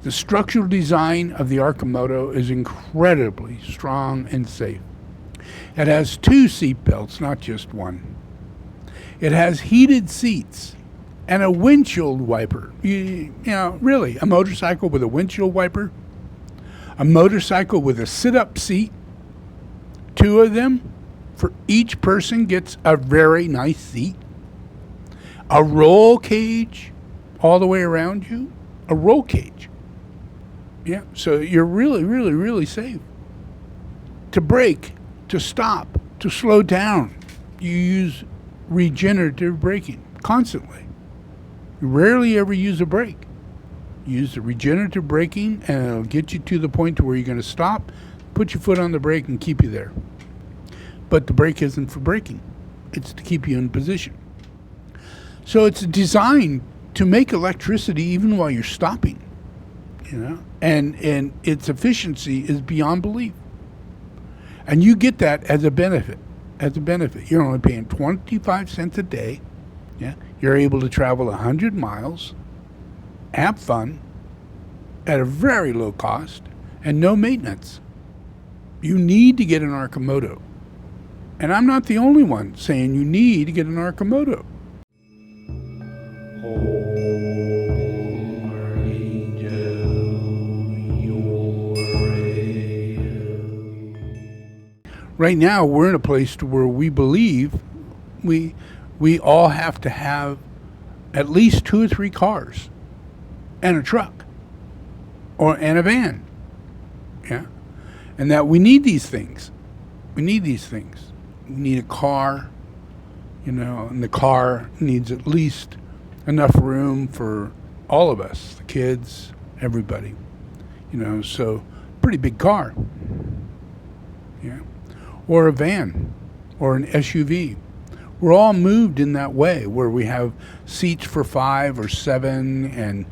The structural design of the Arcimoto is incredibly strong and safe. It has 2 seat belts, not just one. It has heated seats and a windshield wiper. You know, really, a motorcycle with a windshield wiper? A motorcycle with a sit-up seat? 2 of them for each person gets a very nice seat. A roll cage all the way around you. A roll cage. Yeah, so you're really, really, really safe. To brake, to stop, to slow down, you use regenerative braking constantly. You rarely ever use a brake. You use the regenerative braking and it'll get you to the point to where you're going to stop, put your foot on the brake and keep you there. But the brake isn't for braking. It's to keep you in position. So it's designed to make electricity even while you're stopping, you know, and its efficiency is beyond belief. And you get that as a benefit. You're only paying 25 cents a day. Yeah. You're able to travel 100 miles, have fun, at a very low cost, and no maintenance. You need to get an Arcimoto. And I'm not the only one saying you need to get an Arcimoto. Right now, we're in a place to where we believe we all have to have at least 2 or 3 cars and a truck and a van. Yeah. And that we need these things. We need a car, you know, and the car needs at least enough room for all of us, the kids, everybody, you know, so pretty big car. Yeah. Or a van or an SUV. We're all moved in that way where we have seats for 5 or 7 and,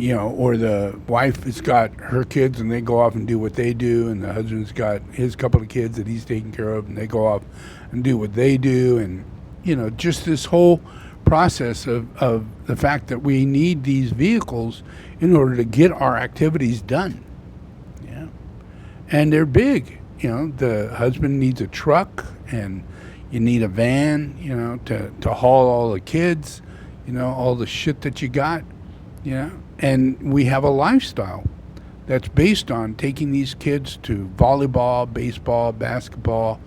you know, or the wife has got her kids and they go off and do what they do, and the husband's got his couple of kids that he's taking care of and they go off and do what they do. And, you know, just this whole process of the fact that we need these vehicles in order to get our activities done. Yeah. And they're big. You know, the husband needs a truck and you need a van, you know, to haul all the kids, you know, all the shit that you got, you know. And we have a lifestyle that's based on taking these kids to volleyball, baseball, basketball,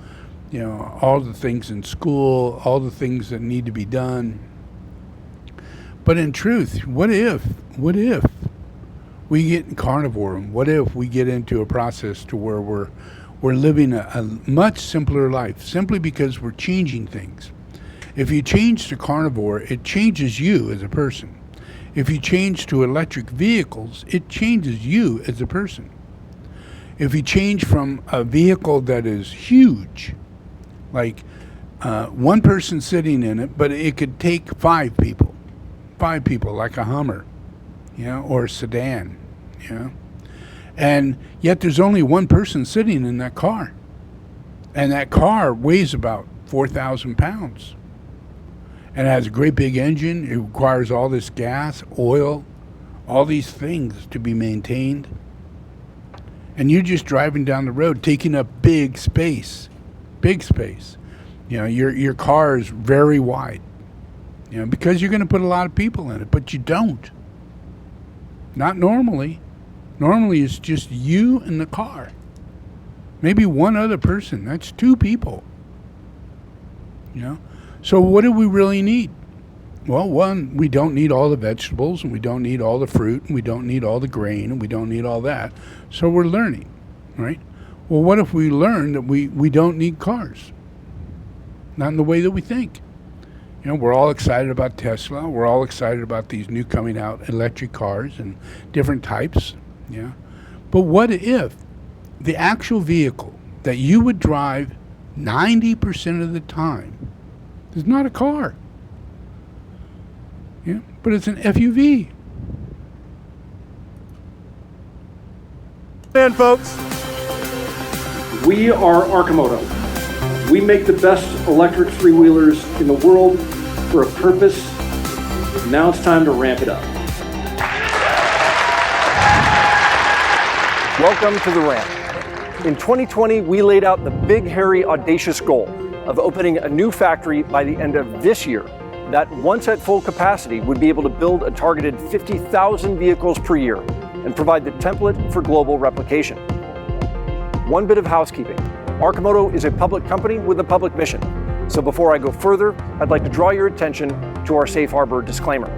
you know, all the things in school, all the things that need to be done. But in truth, what if we get carnivore? And what if we get into a process to where we're living a much simpler life simply because we're changing things? If you change to carnivore, it changes you as a person. If you change to electric vehicles, it changes you as a person. If you change from a vehicle that is huge, like one person sitting in it, but it could take 5 people, like a Hummer, you know, or a sedan, you know. And yet there's only one person sitting in that car. And that car weighs about 4,000 pounds. And it has a great big engine. It requires all this gas, oil, all these things to be maintained. And you're just driving down the road, taking up big space. You know, your car is very wide. You know, because you're going to put a lot of people in it, but you don't. Not normally. Normally, it's just you and the car. Maybe one other person. That's 2 people. You know? So what do we really need? Well, one, we don't need all the vegetables, and we don't need all the fruit, and we don't need all the grain, and we don't need all that. So we're learning, right? Well, what if we learn that we don't need cars? Not in the way that we think. You know, we're all excited about Tesla. We're all excited about these new coming out electric cars and different types. Yeah. But what if the actual vehicle that you would drive 90% of the time is not a car? Yeah. But it's an FUV. And folks, we are Arcimoto. We make the best electric three-wheelers in the world for a purpose. Now it's time to ramp it up. Welcome to the ramp. In 2020, we laid out the big, hairy, audacious goal of opening a new factory by the end of this year that, once at full capacity, would be able to build a targeted 50,000 vehicles per year and provide the template for global replication. One bit of housekeeping. Arcimoto is a public company with a public mission. So before I go further, I'd like to draw your attention to our safe harbor disclaimer.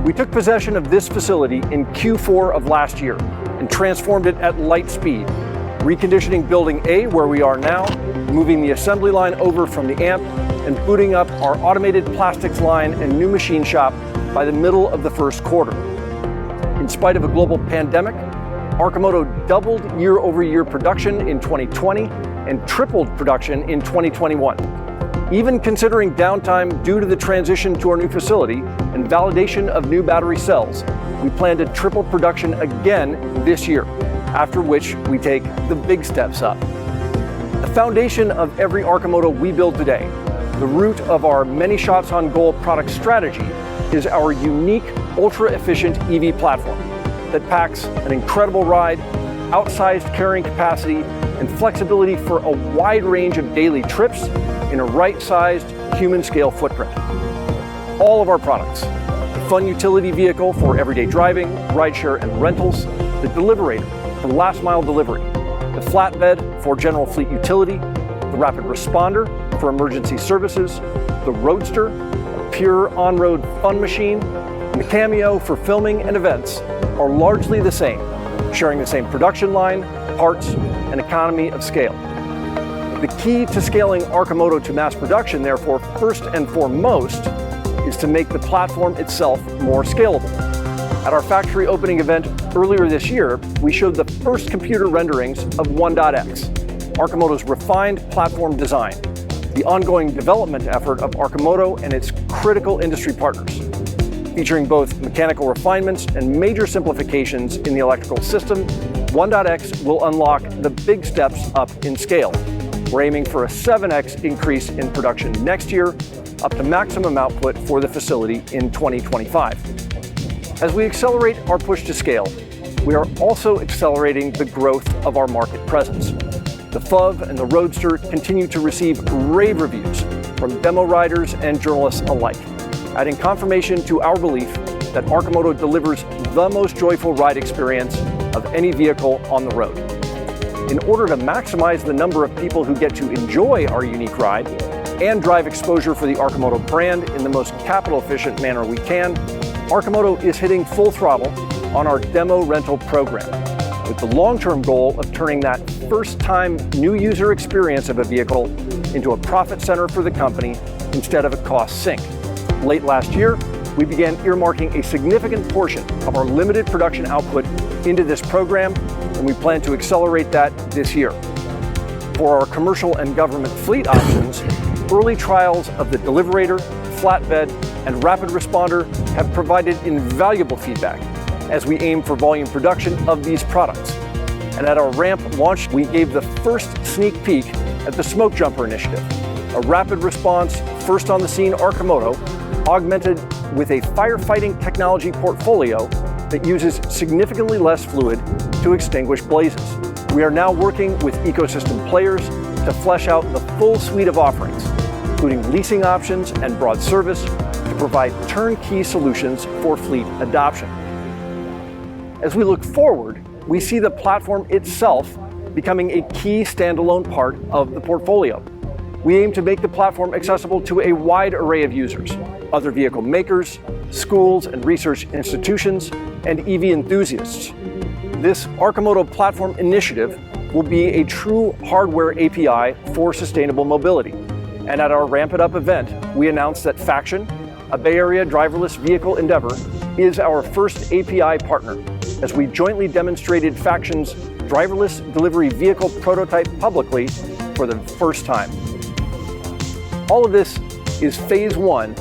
We took possession of this facility in Q4 of last year and transformed it at light speed, reconditioning Building A, where we are now, moving the assembly line over from the AMP, and booting up our automated plastics line and new machine shop by the middle of the first quarter. In spite of a global pandemic, Arcimoto doubled year-over-year production in 2020 and tripled production in 2021. Even considering downtime due to the transition to our new facility and validation of new battery cells, we plan to triple production again this year, after which we take the big steps up. The foundation of every Arcimoto we build today, the root of our many shots on goal product strategy, is our unique, ultra-efficient EV platform that packs an incredible ride, outsized carrying capacity, and flexibility for a wide range of daily trips in a right-sized, human-scale footprint. All of our products, the fun utility vehicle for everyday driving, rideshare, and rentals, the Deliverator for last-mile delivery, the flatbed for general fleet utility, the Rapid Responder for emergency services, the Roadster, a pure on-road fun machine, and the Cameo for filming and events are largely the same, sharing the same production line, parts, and economy of scale. The key to scaling Arcimoto to mass production, therefore, first and foremost, is to make the platform itself more scalable. At our factory opening event earlier this year, we showed the first computer renderings of 1.x, Arcimoto's refined platform design, the ongoing development effort of Arcimoto and its critical industry partners. Featuring both mechanical refinements and major simplifications in the electrical system, 1.x will unlock the big steps up in scale. We're aiming for a 7x increase in production next year, up to maximum output for the facility in 2025. As we accelerate our push to scale, we are also accelerating the growth of our market presence. The FUV and the Roadster continue to receive rave reviews from demo riders and journalists alike, adding confirmation to our belief that Arcimoto delivers the most joyful ride experience of any vehicle on the road. In order to maximize the number of people who get to enjoy our unique ride and drive exposure for the Arcimoto brand in the most capital-efficient manner we can, Arcimoto is hitting full throttle on our demo rental program, with the long-term goal of turning that first-time new user experience of a vehicle into a profit center for the company instead of a cost sink. Late last year, we began earmarking a significant portion of our limited production output into this program, and we plan to accelerate that this year. For our commercial and government fleet options, early trials of the Deliverator, flatbed, and Rapid Responder have provided invaluable feedback as we aim for volume production of these products. And at our ramp launch, we gave the first sneak peek at the Smoke Jumper initiative, a rapid response, first on the scene Arcimoto, augmented with a firefighting technology portfolio that uses significantly less fluid to extinguish blazes. We are now working with ecosystem players to flesh out the full suite of offerings, including leasing options and broad service, to provide turnkey solutions for fleet adoption. As we look forward, we see the platform itself becoming a key standalone part of the portfolio. We aim to make the platform accessible to a wide array of users, other vehicle makers, schools and research institutions, and EV enthusiasts. This Arcimoto platform initiative will be a true hardware API for sustainable mobility. And at our Ramp It Up event, we announced that Faction, a Bay Area driverless vehicle endeavor, is our first API partner, as we jointly demonstrated Faction's driverless delivery vehicle prototype publicly for the first time. All of this is phase 1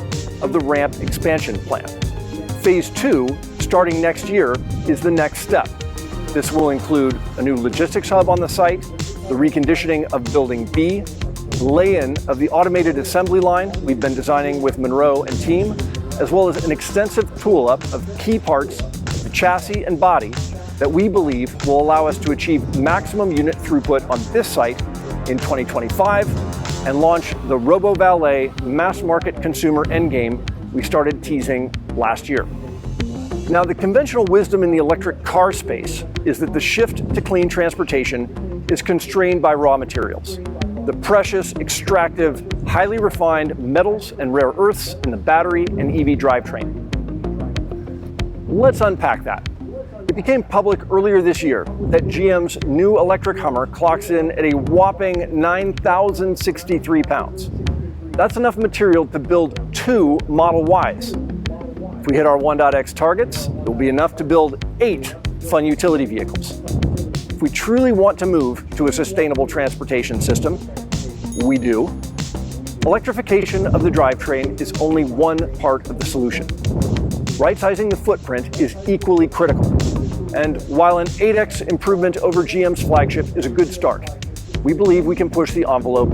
of the ramp expansion plan. Phase 2, starting next year, is the next step. This will include a new logistics hub on the site, the reconditioning of Building B, lay-in of the automated assembly line we've been designing with Monroe and team, as well as an extensive tool-up of key parts, the chassis and body, that we believe will allow us to achieve maximum unit throughput on this site in 2025 and launch the Robo-Valet mass market consumer endgame we started teasing last year. Now, the conventional wisdom in the electric car space is that the shift to clean transportation is constrained by raw materials, the precious, extractive, highly refined metals and rare earths in the battery and EV drivetrain. Let's unpack that. It became public earlier this year that GM's new electric Hummer clocks in at a whopping 9,063 pounds. That's enough material to build 2 Model Ys. If we hit our 1.x targets, it will be enough to build 8 fun utility vehicles. If we truly want to move to a sustainable transportation system, we do, electrification of the drivetrain is only one part of the solution. Right-sizing the footprint is equally critical. And while an 8x improvement over GM's flagship is a good start, we believe we can push the envelope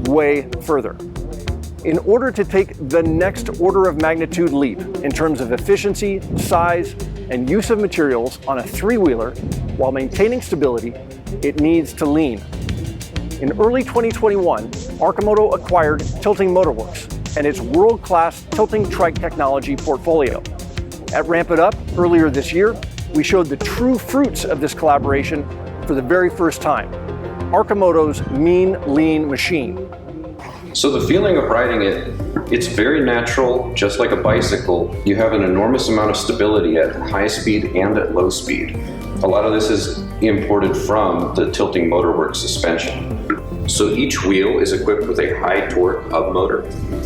way further. In order to take the next order of magnitude leap in terms of efficiency, size, and use of materials on a 3-wheeler while maintaining stability, it needs to lean. In early 2021, Arcimoto acquired Tilting Motorworks and its world-class tilting trike technology portfolio. At Ramp It Up earlier this year, we showed the true fruits of this collaboration for the very first time. Arcimoto's mean, lean machine. So the feeling of riding it, it's very natural, just like a bicycle. You have an enormous amount of stability at high speed and at low speed. A lot of this is imported from the Tilting Motorworks suspension. So each wheel is equipped with a high torque hub motor.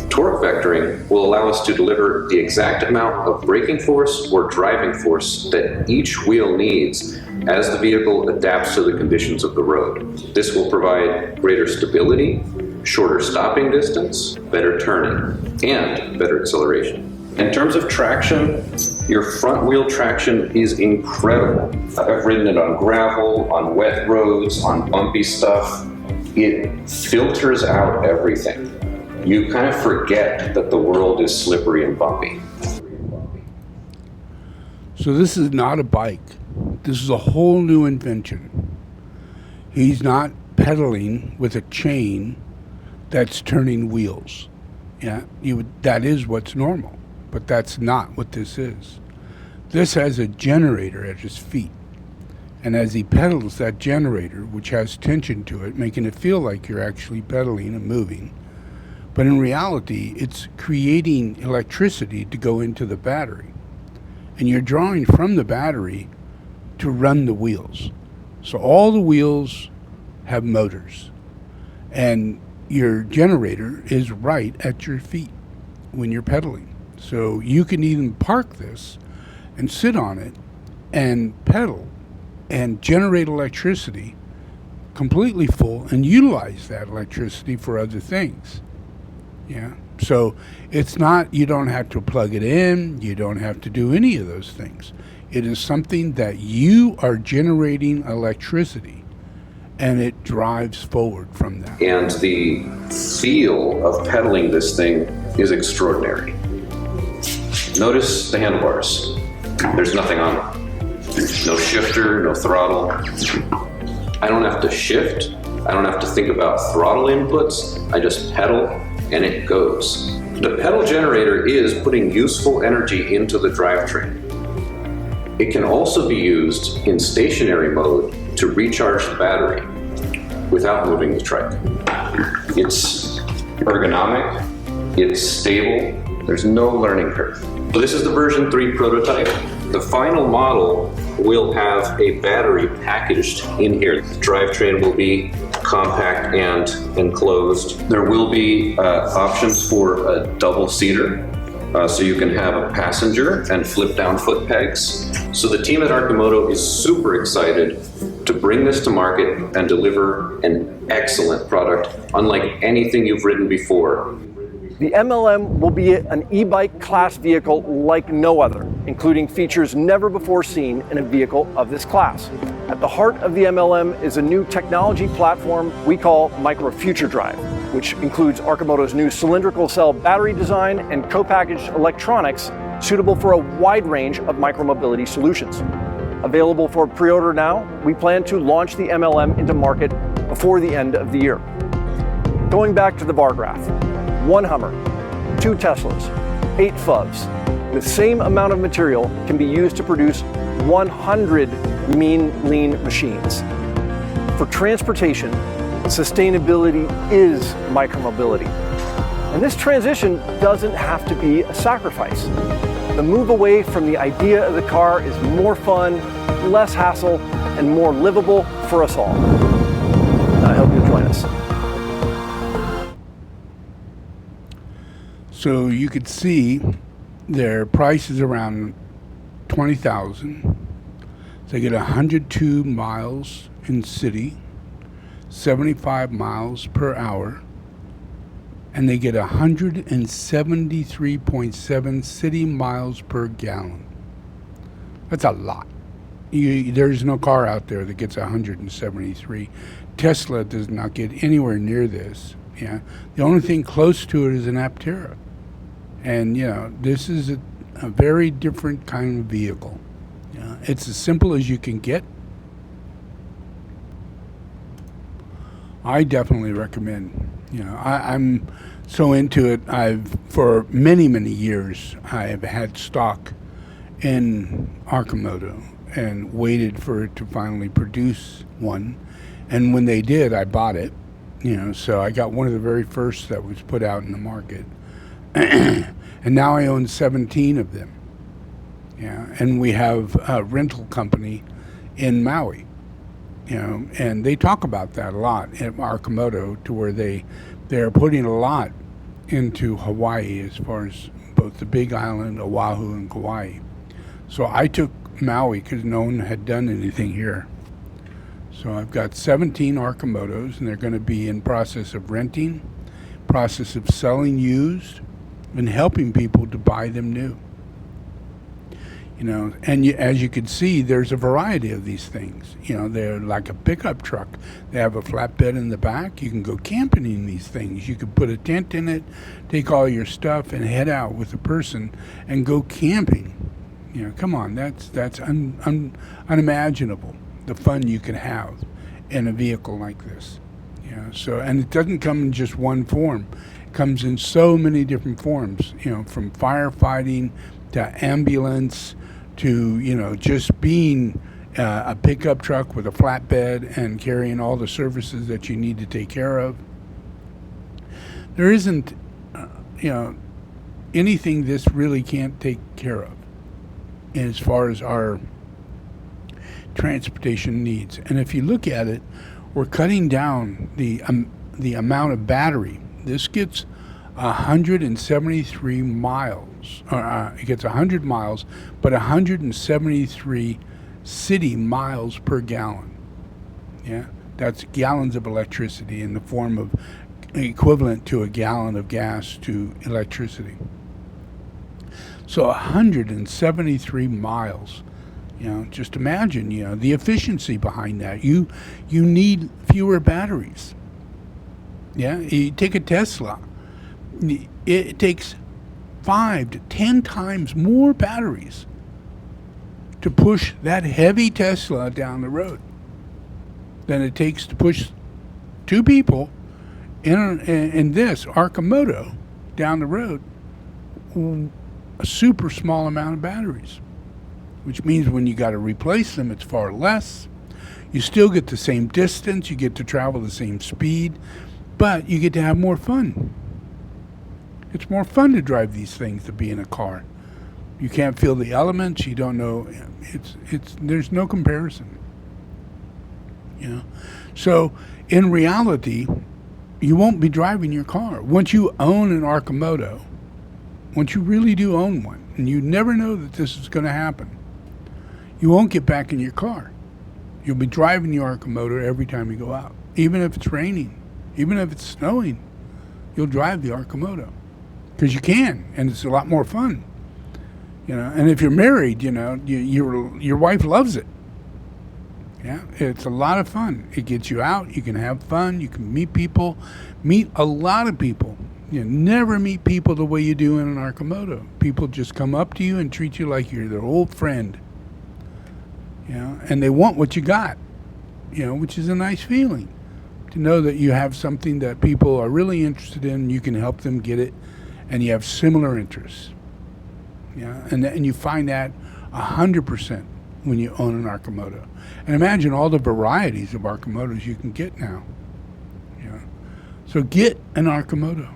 Torque vectoring will allow us to deliver the exact amount of braking force or driving force that each wheel needs as the vehicle adapts to the conditions of the road. This will provide greater stability, shorter stopping distance, better turning, and better acceleration. In terms of traction, your front wheel traction is incredible. I've ridden it on gravel, on wet roads, on bumpy stuff. It filters out everything. You kind of forget that the world is slippery and bumpy. So this is not a bike. This is a whole new invention. He's not pedaling with a chain that's turning wheels. Yeah, that is what's normal, but that's not what this is. This has a generator at his feet. And as he pedals that generator, which has tension to it, making it feel like you're actually pedaling and moving, but in reality, it's creating electricity to go into the battery. And you're drawing from the battery to run the wheels. So all the wheels have motors. And your generator is right at your feet when you're pedaling. So you can even park this and sit on it and pedal and generate electricity completely full and utilize that electricity for other things. Yeah. So it's not, you don't have to plug it in, you don't have to do any of those things. It is something that you are generating electricity and it drives forward from that. And the feel of pedaling this thing is extraordinary. Notice the handlebars. There's nothing on them. No shifter, no throttle. I don't have to shift. I don't have to think about throttle inputs. I just pedal and it goes. The pedal generator is putting useful energy into the drivetrain. It can also be used in stationary mode to recharge the battery without moving the trike. It's ergonomic, it's stable, there's no learning curve. So this is the version 3 prototype. The final model will have a battery packaged in here. The drivetrain will be compact and enclosed. There will be options for a double seater, so you can have a passenger and flip down foot pegs. So the team at Arcimoto is super excited to bring this to market and deliver an excellent product, unlike anything you've ridden before. The MLM will be an e-bike class vehicle like no other, including features never before seen in a vehicle of this class. At the heart of the MLM is a new technology platform we call Micro Future Drive, which includes Arcimoto's new cylindrical cell battery design and co-packaged electronics suitable for a wide range of micromobility solutions. Available for pre-order now, we plan to launch the MLM into market before the end of the year. Going back to the bar graph, 1 Hummer, 2 Teslas, 8 FUVs. The same amount of material can be used to produce 100 mean lean machines. For transportation, sustainability is micromobility. And this transition doesn't have to be a sacrifice. The move away from the idea of the car is more fun, less hassle, and more livable for us all. I hope you'll join us. So you could see their price is around $20,000. They get 102 miles in city, 75 miles per hour, and they get 173.7 city miles per gallon. That's a lot. There's no car out there that gets 173. Tesla does not get anywhere near this. Yeah, the only thing close to it is an Aptera, and this is a very different kind of vehicle. Yeah, it's as simple as you can get. I definitely recommend. I'm so into it. For many years, I've had stock in Arcimoto and waited for it to finally produce one. And when they did, I bought it. So I got one of the very first that was put out in the market. And now I own 17 of them. Yeah, and we have a rental company in Maui. And they talk about that a lot at Arcimoto, to where they're putting a lot into Hawaii as far as both the Big Island, Oahu, and Kauai. So I took Maui because no one had done anything here. So I've got 17 Arcimotos, and they're going to be in process of renting, process of selling used, and helping people to buy them new. And as you can see, there's a variety of these things. They're like a pickup truck. They have a flatbed in the back. You can go camping in these things. You can put a tent in it, take all your stuff, and head out with a person and go camping. Come on, that's unimaginable, the fun you can have in a vehicle like this. So, and it doesn't come in just one form. It comes in so many different forms, from firefighting to ambulance to, just being a pickup truck with a flatbed and carrying all the services that you need to take care of. There isn't, anything this really can't take care of as far as our transportation needs. And if you look at it, we're cutting down the amount of battery. This gets 173 miles. It gets 100 miles, but 173 city miles per gallon. Yeah, that's gallons of electricity in the form of equivalent to a gallon of gas to electricity. So 173 miles. Just imagine, the efficiency behind that. You need fewer batteries. Yeah, you take a Tesla. It takes 5 to 10 times more batteries to push that heavy Tesla down the road than it takes to push 2 people in this Arcimoto down the road. A super small amount of batteries, which means when you got to replace them, it's far less. You still get the same distance, you get to travel the same speed, but you get to have more fun. It's more fun to drive these things than be in a car. You can't feel the elements. You don't know. There's no comparison. So in reality, you won't be driving your car once you own an Arcimoto. Once you really do own one, and you never know that this is going to happen, you won't get back in your car. You'll be driving your Arcimoto every time you go out, even if it's raining, even if it's snowing. You'll drive the Arcimoto because you can, and it's a lot more fun. And if you're married, your wife loves it. Yeah, it's a lot of fun. It gets you out. You can have fun. You can meet people, meet a lot of people. You never meet people the way you do in an Arcimoto. People just come up to you and treat you like you're their old friend. and they want what you got, which is a nice feeling to know that you have something that people are really interested in, you can help them get it, and you have similar interests. And you find that 100% when you own an Arcimoto. And imagine all the varieties of Arcimotos you can get now. So get an Arcimoto.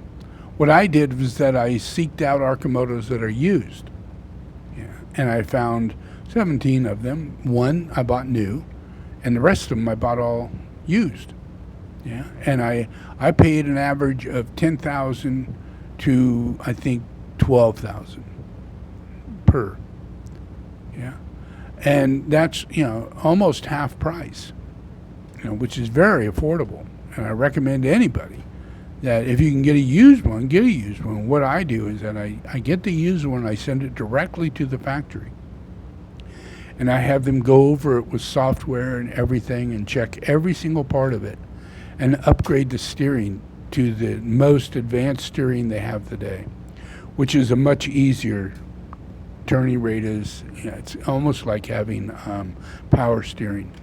What I did was that I seeked out Arcimotos that are used. And I found 17 of them. One I bought new, and the rest of them I bought all used. And I paid an average of $10,000 to, I think, $12,000 per. And that's, almost half price, which is very affordable. And I recommend to anybody that if you can get a used one, get a used one. What I do is that I get the used one, I send it directly to the factory. And I have them go over it with software and everything and check every single part of it and upgrade the steering to the most advanced steering they have today, which is a much easier turning rate. It's almost like having power steering.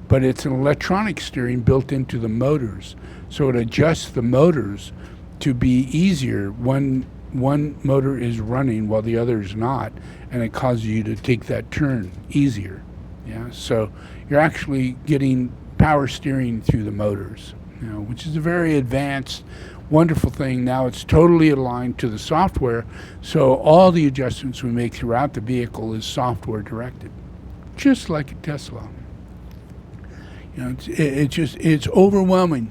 But it's an electronic steering built into the motors, so it adjusts the motors to be easier. One motor is running while the other is not, and it causes you to take that turn easier. So you're actually getting power steering through the motors, which is a very advanced, wonderful thing. Now it's totally aligned to the software, so all the adjustments we make throughout the vehicle is software directed, just like a Tesla. It's overwhelming,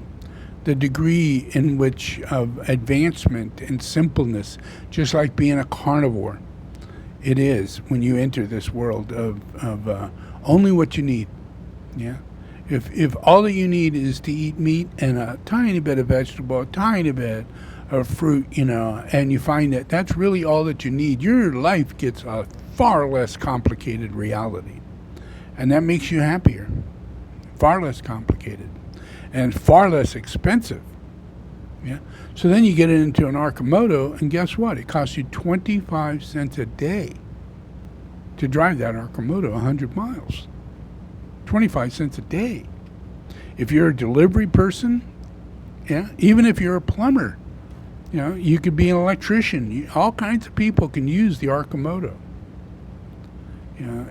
the degree in which of advancement and simpleness, just like being a carnivore. It is when you enter this world of only what you need. If all that you need is to eat meat and a tiny bit of vegetable, a tiny bit of fruit, and you find that that's really all that you need, your life gets a far less complicated reality. And that makes you happier. Far less complicated and far less expensive. So then you get into an Arcimoto, and guess what? It costs you 25 cents a day to drive that Arcimoto 100 miles. 25 cents a day. If you're a delivery person, even if you're a plumber, you could be an electrician. All kinds of people can use the Arcimoto.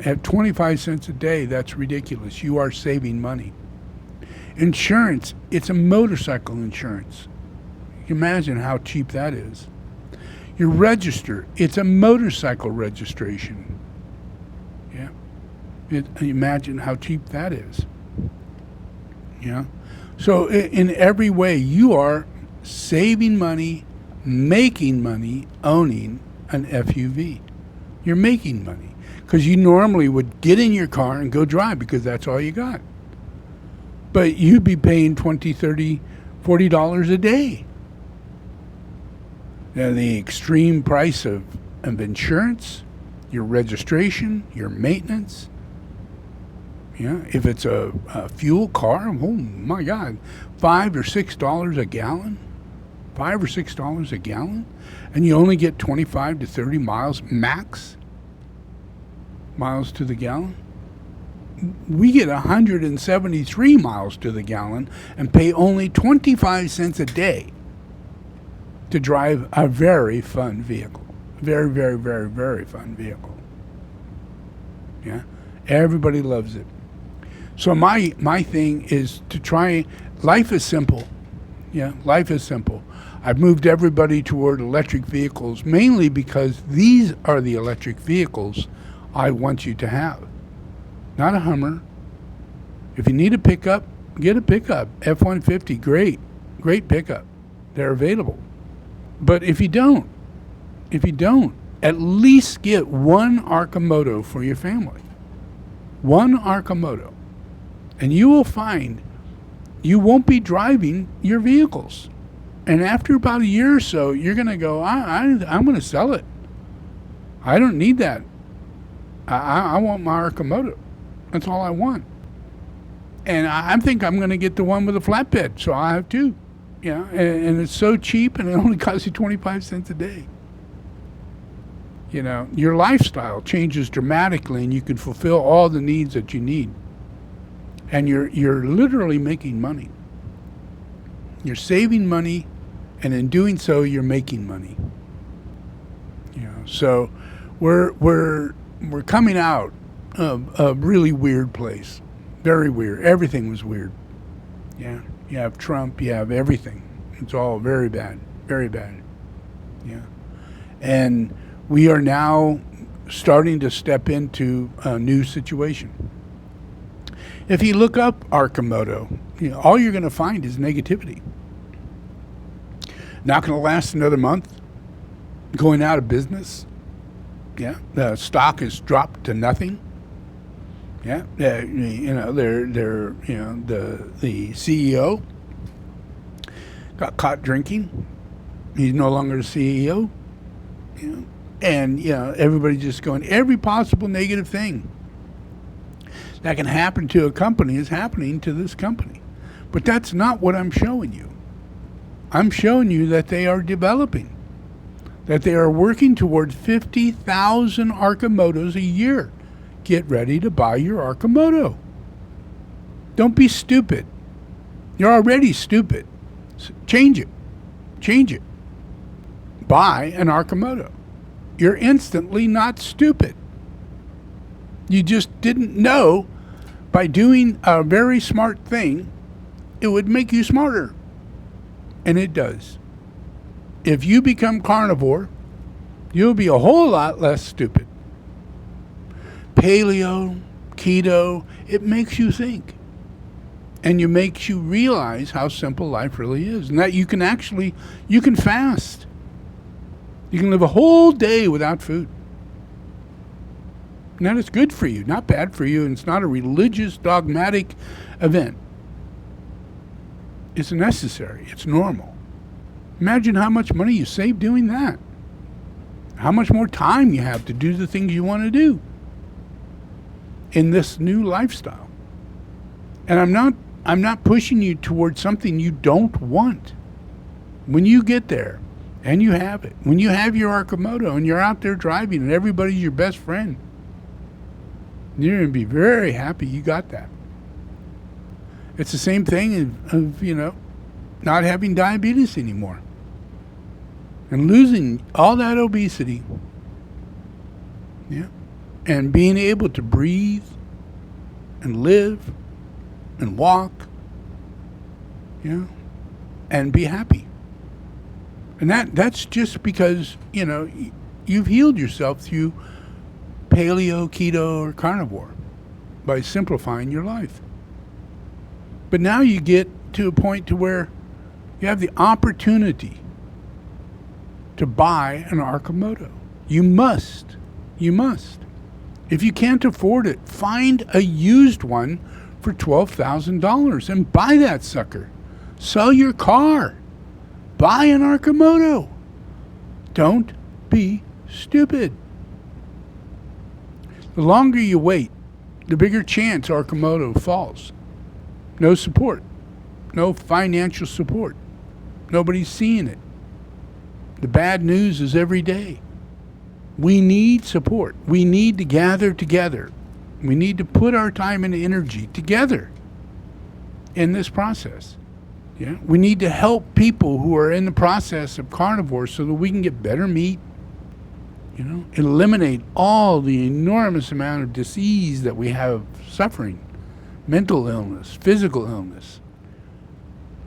At 25 cents a day, that's ridiculous. You are saving money. Insurance, it's a motorcycle insurance. You can imagine how cheap that is. You register, it's a motorcycle registration. Imagine how cheap that is. So in every way, you are saving money, making money, owning an FUV. You're making money. Because you normally would get in your car and go drive because that's all you got. But you'd be paying $20, $30, $40 a day. Now, the extreme price of insurance, your registration, your maintenance. If it's a fuel car, oh my God, $5 or $6 a gallon. $5 or $6 a gallon. And you only get 25 to 30 miles max. Miles to the gallon. We get 173 miles to the gallon and pay only 25 cents a day to drive a very fun vehicle. Very, very, very, very fun vehicle. Everybody loves it. So my thing is to try. Life is simple. Life is simple. I've moved everybody toward electric vehicles mainly because these are the electric vehicles I want you to have. Not a Hummer. If you need a pickup, get a pickup. F-150, great pickup. They're available. But if you don't, at least get one Arcimoto for your family. One Arcimoto. And you will find you won't be driving your vehicles. And after about a year or so, you're going to go, I'm going to sell it. I don't need that. I want my Arcimoto. That's all I want. And I think I'm going to get the one with a flatbed, so I have two. And it's so cheap, and it only costs you 25 cents a day. You know, your lifestyle changes dramatically, and you can fulfill all the needs that you need. And you're literally making money. You're saving money, and in doing so, you're making money. You know, so we're coming out of a really weird place, very weird. Everything was weird. Yeah, you have Trump, you have everything. It's all very bad, very bad. Yeah, and we are now starting to step into a new situation. If you look up Arcimoto, you know, all you're going to find is negativity. Not going to last another month. Going out of business. Yeah, the stock has dropped to nothing. Yeah, you know, they're you know, the CEO got caught drinking. He's no longer the CEO. You know, and you know, everybody just going, every possible negative thing that can happen to a company is happening to this company. But that's not what I'm showing you. I'm showing you that they are developing, that they are working towards 50,000 Arcimotos a year. Get ready to buy your Arcimoto. Don't be stupid. You're already stupid. Change it. Change it. Buy an Arcimoto. You're instantly not stupid. You just didn't know by doing a very smart thing, it would make you smarter. And it does. If you become carnivore, you'll be a whole lot less stupid. Paleo, keto, it makes you think. And it makes you realize how simple life really is. And that you can fast. You can live a whole day without food. And that is good for you, not bad for you, and it's not a religious, dogmatic event. It's necessary. It's normal. Imagine how much money you save doing that. How much more time you have to do the things you want to do in this new lifestyle. And I'm not pushing you towards something you don't want. When you get there and you have it, when you have your Arcimoto and you're out there driving and everybody's your best friend, you're going to be very happy you got that. It's the same thing of you know, not having diabetes anymore and losing all that obesity. Yeah. And being able to breathe and live and walk, you know, and be happy. And that's just because, you know, you've healed yourself through paleo, keto, or carnivore by simplifying your life. But now you get to a point to where you have the opportunity to buy an Arcimoto. You must. If you can't afford it, find a used one for $12,000 and buy that sucker. Sell your car. Buy an Arcimoto. Don't be stupid. The longer you wait, the bigger chance Arcimoto falls. No support. No financial support. Nobody's seeing it. The bad news is every day. We need support. We need to gather together. We need to put our time and energy together in this process. Yeah? We need to help people who are in the process of carnivore so that we can get better meat, you know, eliminate all the enormous amount of disease that we have suffering, mental illness, physical illness.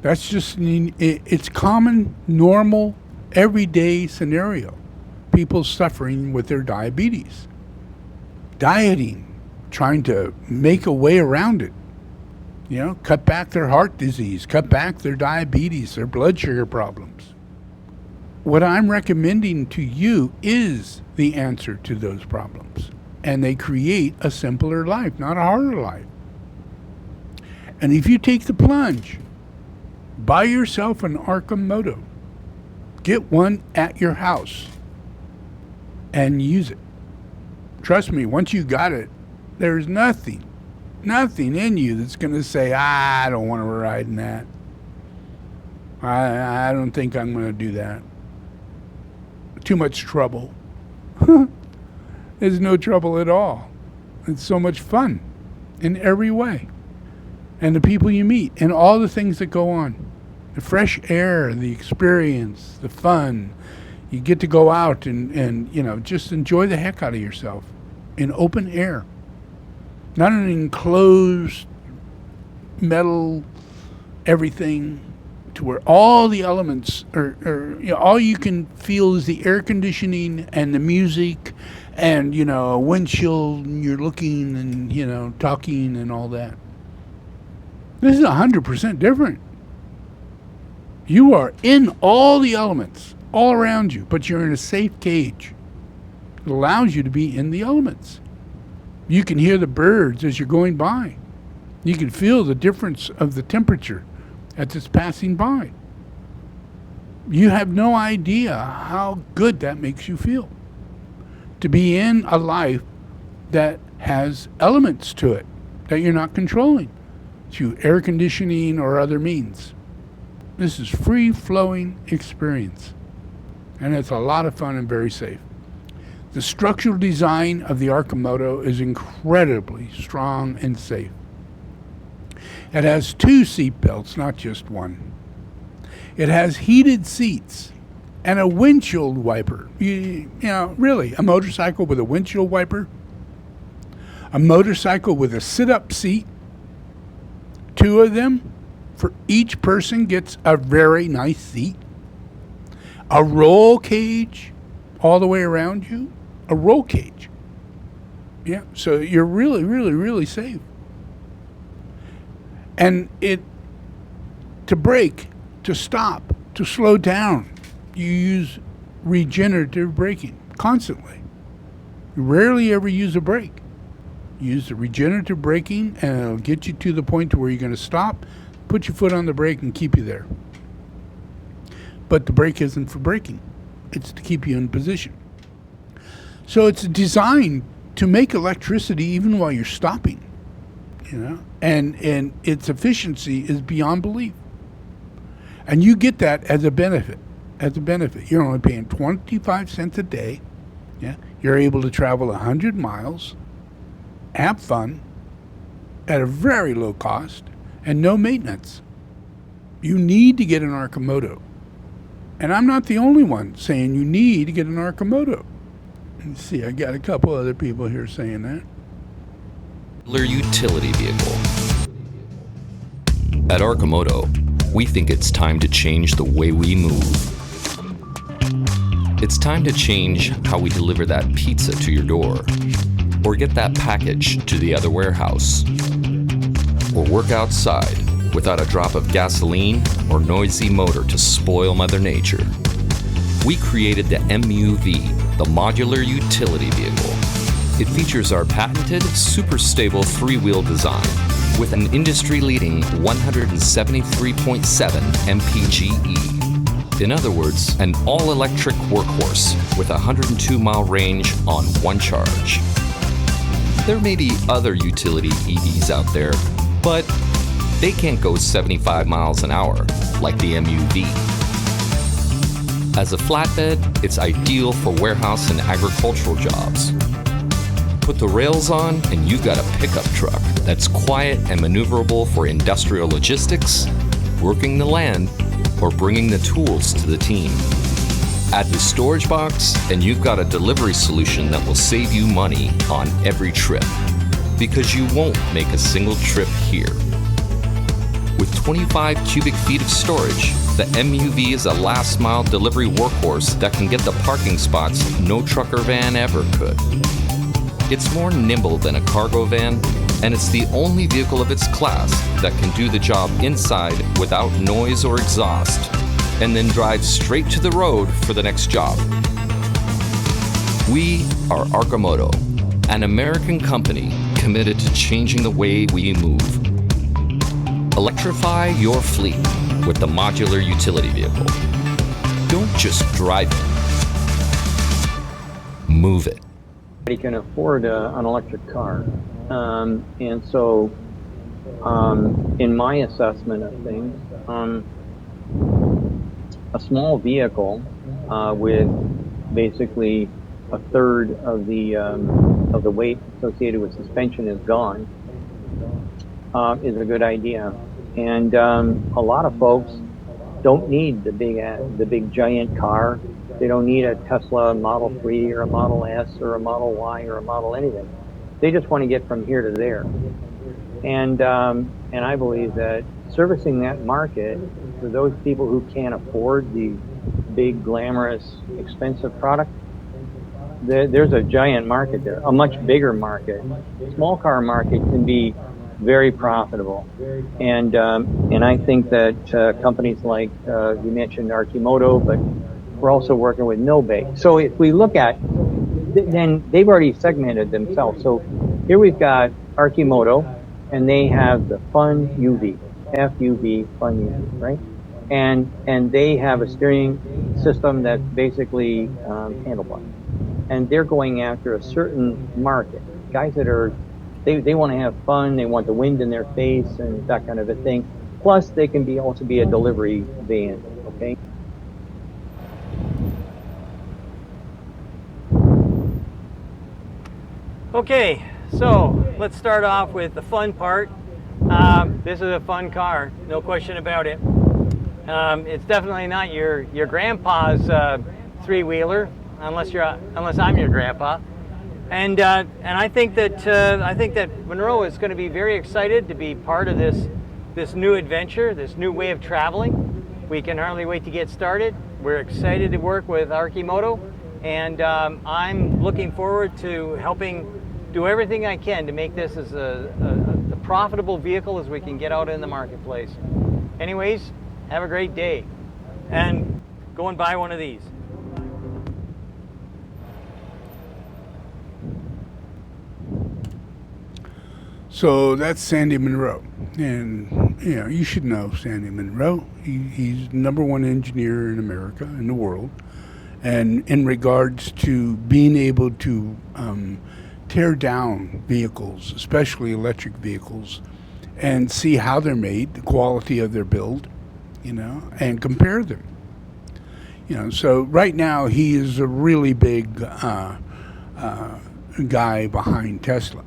That's just, it's common, normal, everyday scenario. People suffering with their diabetes. Dieting, trying to make a way around it. You know, cut back their heart disease, cut back their diabetes, their blood sugar problems. What I'm recommending to you is the answer to those problems. And they create a simpler life, not a harder life. And if you take the plunge, buy yourself an Arcimoto. Get one at your house and use it. Trust me, once you got it, there's nothing in you that's going to say, I don't want to ride in that. I don't think I'm going to do that. Too much trouble. There's no trouble at all. It's so much fun in every way. And the people you meet and all the things that go on. The fresh air, the experience, the fun. You get to go out and just enjoy the heck out of yourself in open air. Not an enclosed metal everything to where all the elements all you can feel is the air conditioning and the music and a windshield and you're looking and talking and all that. This is 100% different. You are in all the elements all around you, but you're in a safe cage. It allows you to be in the elements. You can hear the birds as you're going by. You can feel the difference of the temperature as it's passing by. You have no idea how good that makes you feel. To be in a life that has elements to it that you're not controlling through air conditioning or other means. This is free-flowing experience. And it's a lot of fun and very safe. The structural design of the Arcimoto is incredibly strong and safe. It has 2 seat belts, not just one. It has heated seats and a windshield wiper. Really, a motorcycle with a windshield wiper, a motorcycle with a sit-up seat, 2 of them for each person gets a very nice seat, a roll cage all the way around you, a roll cage. Yeah, so you're really, really, really safe. And to brake, to stop, to slow down, you use regenerative braking constantly. You rarely ever use a brake. You use the regenerative braking and it'll get you to the point to where you're going to stop, put your foot on the brake and keep you there. But the brake isn't for braking. It's to keep you in position. So it's designed to make electricity even while you're stopping. And its efficiency is beyond belief. And you get that as a benefit. You're only paying 25 cents a day. Yeah. You're able to travel 100 miles, have fun, at a very low cost, and no maintenance. You need to get an Arcimoto. And I'm not the only one saying you need to get an Arcimoto. Let's see, I got a couple other people here saying that. Utility vehicle. At Arcimoto, we think it's time to change the way we move. It's time to change how we deliver that pizza to your door, or get that package to the other warehouse, or work outside without a drop of gasoline or noisy motor to spoil Mother Nature. We created the MUV, the Modular Utility Vehicle. It features our patented, super stable 3-wheel design with an industry-leading 173.7 mpge. In other words, an all-electric workhorse with a 102-mile range on one charge. There may be other utility EVs out there, but they can't go 75 miles an hour like the MUV. As a flatbed, it's ideal for warehouse and agricultural jobs. Put the rails on and you've got a pickup truck that's quiet and maneuverable for industrial logistics, working the land, or bringing the tools to the team. Add the storage box and you've got a delivery solution that will save you money on every trip, because you won't make a single trip here. With 25 cubic feet of storage, the MUV is a last-mile delivery workhorse that can get the parking spots no truck or van ever could. It's more nimble than a cargo van, and it's the only vehicle of its class that can do the job inside without noise or exhaust, and then drive straight to the road for the next job. We are Arcimoto, an American company committed to changing the way we move. Electrify your fleet with the Modular Utility Vehicle. Don't just drive it. Move it. Everybody can afford an electric car. And so, in my assessment of things, a small vehicle with basically a third of the weight associated with suspension is gone, is a good idea. And a lot of folks don't need the big giant car. They don't need a Tesla Model 3 or a Model S or a Model Y or a Model anything. They just want to get from here to there. And I believe that servicing that market for those people who can't afford the big, glamorous, expensive product, there's a giant market there, a much bigger market. Small car market can be very profitable, and I think that companies like you mentioned Arcimoto, but we're also working with Nobay. So if we look at, then they've already segmented themselves. So here we've got Arcimoto, and they have the Fun UV, FUV, Fun UV, right? And they have a steering system that's basically handlebar, and they're going after a certain market. Guys that are they want to have fun, they want the wind in their face and that kind of a thing. Plus, they can also be a delivery van. Okay. Okay, so let's start off with the fun part. This is a fun car, no question about it. It's definitely not your grandpa's three-wheeler, unless I'm your grandpa. And I think that Monroe is going to be very excited to be part of this new adventure, this new way of traveling. We can hardly wait to get started. We're excited to work with Arcimoto, and I'm looking forward to helping do everything I can to make this as a profitable vehicle as we can get out in the marketplace. Anyways, have a great day, and go and buy one of these. So that's Sandy Monroe, and you should know Sandy Monroe. He's #1 engineer in America, in the world, and in regards to being able to tear down vehicles, especially electric vehicles, and see how they're made, the quality of their build, and compare them. So right now he is a really big guy behind Tesla.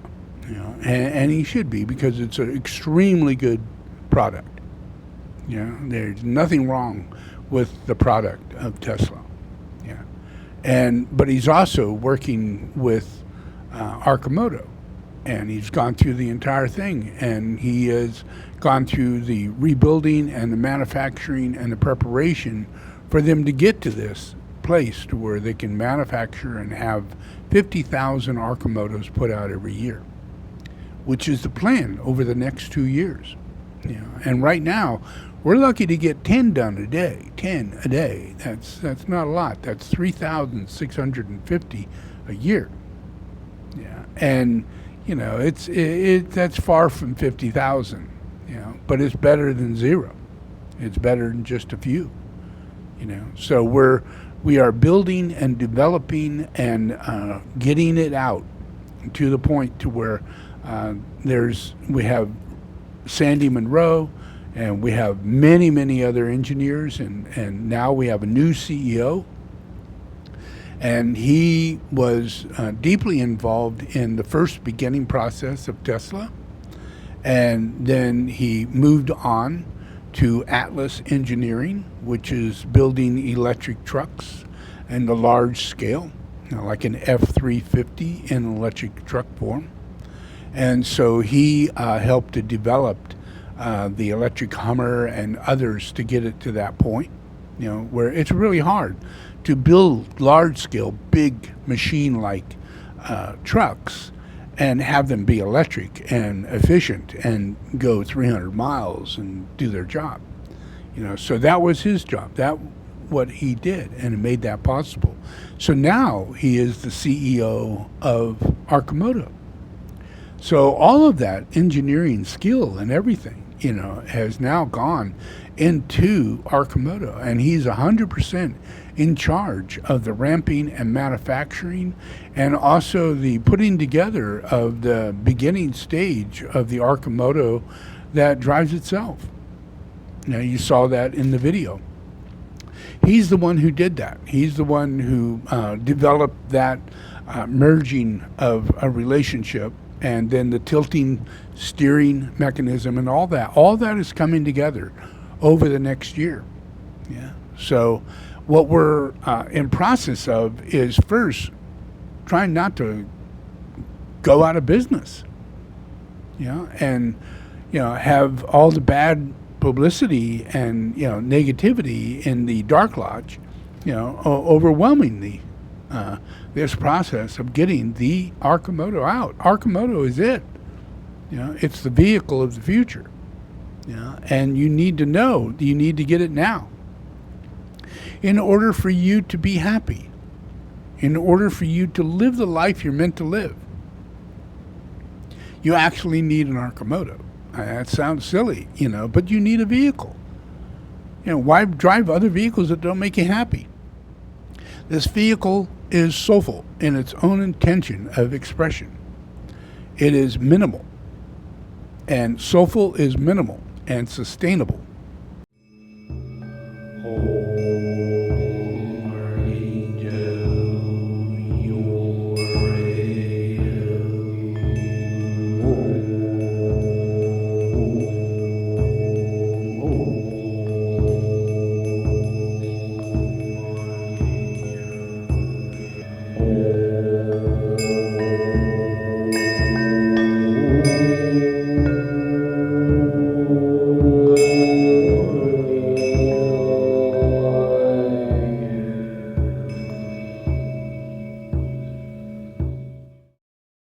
And he should be, because it's an extremely good product. There's nothing wrong with the product of Tesla. But he's also working with Arcimoto, and he's gone through the entire thing, and he has gone through the rebuilding and the manufacturing and the preparation for them to get to this place to where they can manufacture and have 50,000 Arcimotos put out every year, which is the plan over the next 2 years. And right now, we're lucky to get 10 done a day. 10 a day. That's not a lot. That's 3,650 a year. And that's far from 50,000. But it's better than zero. It's better than just a few. So we are building and developing and getting it out to the point to where we have Sandy Monroe, and we have many other engineers, and now we have a new CEO, and he was deeply involved in the first beginning process of Tesla, and then he moved on to Atlas Engineering, which is building electric trucks and the large scale, like an F-350 in electric truck form. And so he helped to develop the electric Hummer and others to get it to that point, where it's really hard to build large-scale, big machine-like trucks and have them be electric and efficient and go 300 miles and do their job. So that was his job. That what he did, and it made that possible. So now he is the CEO of Arcimoto. So all of that engineering skill and everything, has now gone into Arcimoto, and he's 100% in charge of the ramping and manufacturing, and also the putting together of the beginning stage of the Arcimoto that drives itself. You saw that in the video. He's the one who did that. He's the one who developed that merging of a relationship, and then the tilting steering mechanism and all that. All that is coming together over the next year. Yeah. So what we're in process of is first trying not to go out of business. And have all the bad publicity and negativity in the dark lodge, overwhelming this process of getting the Arcimoto out. Arcimoto is it. It's the vehicle of the future. And you need to know, you need to get it now. In order for you to be happy, in order for you to live the life you're meant to live, you actually need an Arcimoto. That sounds silly, but you need a vehicle. Why drive other vehicles that don't make you happy? This vehicle is soulful in its own intention of expression. It is minimal, and soulful is minimal and sustainable.